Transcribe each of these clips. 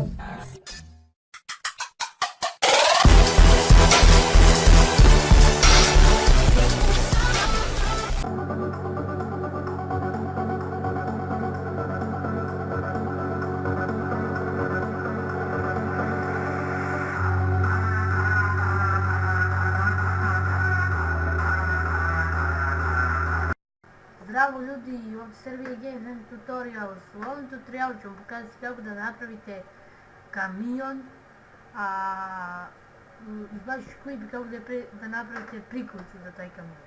Zdravo ljudi, ovdje Sergej Games and Tutorials. U ovom tutorialu ću vam pokazati kako da napravite kamion, izbaciš klip kako da napravite prikolicu za taj kamion.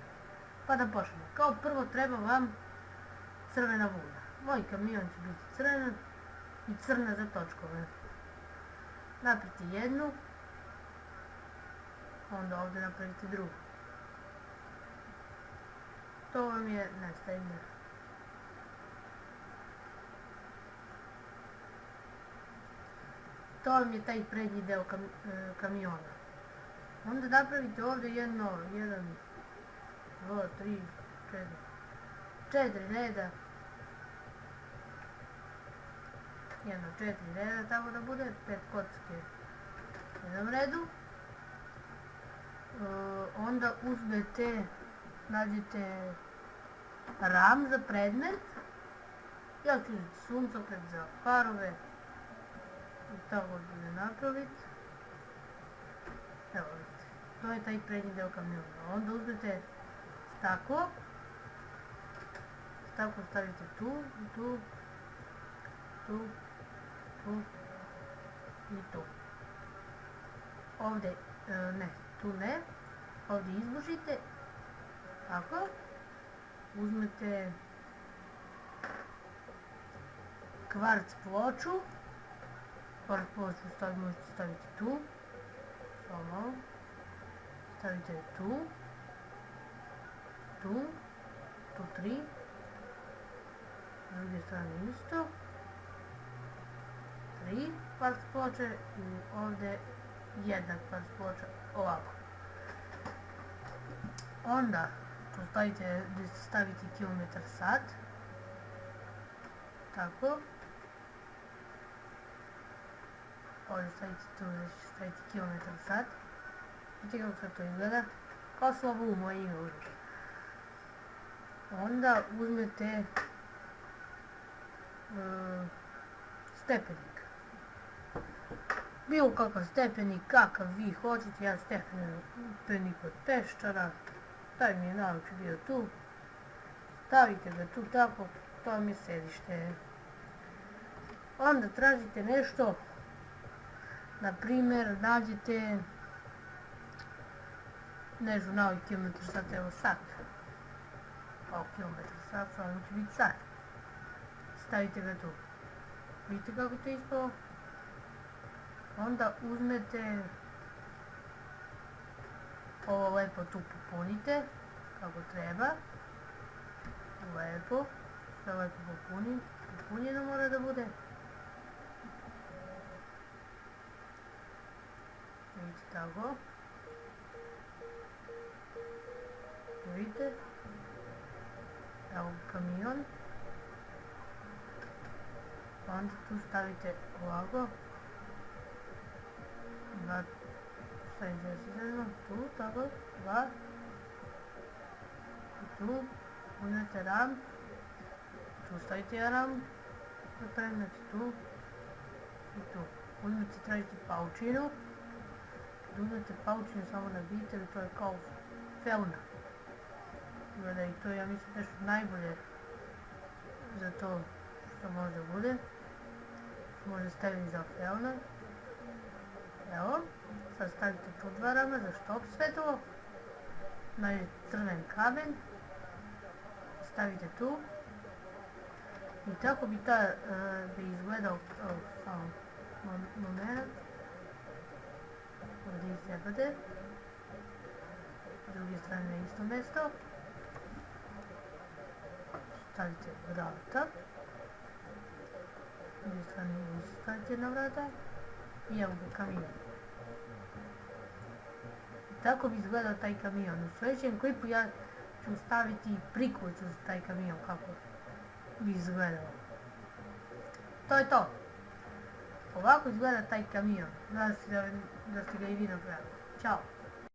Pa da počnemo. Kao prvo treba vam crvena vuna. Moj kamion će biti crvena i crna za točkove. Napravite jednu, onda ovdje napravite drugu. To vam je, stavimo. To vam je taj prednji deo kamiona. Onda napravite ovdje jedan, 2, 3, 4 reda. 4 reda, tako da bude 5 kocke u jednom redu. Onda uzmete, nađete ram za predmet. Ja ću uzeti suncokret za farove i tako da napraviti. Evo vidite, to je taj prednji deo kamiona. Onda uzmete staklo. Staklo stavite tu i tu. Ovdje, tu ne. Ovdje izbušite. Tako, uzmete kvarc ploču, možete staviti tu, stavite tu, 3, s druge strane isto, 3 kvarc ploče i ovdje 1 kvarc ploča, ovako. Onda stavite kilometar sat, tako, ovdje stavite kilometar sat, vidite kako sad to izgleda, kao slovo u moje ime uvijek. Onda uzmete stepenik, bilo kakav stepenik, kakav vi hoćete, ja stepenik od Peščara, taj mi je naoči bio tu, stavite ga tu tako, to vam je sedište. Onda tražite nešto, na primjer nađete nešto na ovaj kilometar sat, evo sat, kao kilometar sat, samo će biti sat, stavite ga tu, vidite kako to je ispalo. Onda uzmete ovo lepo tu popunite, kako treba, lepo, sve lepo popunjeno mora da bude. Vidite tako. Vidite, evo kamion, onda tu stavite ovako, tu, tako, 2, i tu, uzmete ram, tu stavite ram, predmete tu, i tu, uzmete, tražite paučinu, uzmete paučinu, samo nabijite, to je kao felna, i to je, ja mislim, nešto najbolje za to što može bude, može staviti za felna. Evo, sad stavite tu 2 rama za štop svetlo, nađete crven kamen, stavite tu i tako bi izgledao, samo moment, ovdje iscepate, s druge strane na isto mjesto, stavite vrata, s druge strane isto stavite na vrata i evo ga kamion. Tako bi izgledao taj kamion. U sljedećem klipu ja ću staviti prikolicu za taj kamion, kako bi izgledao. To je to. Ovako izgleda taj kamion. Nadam se da ste ga i vi napravili. Ćao!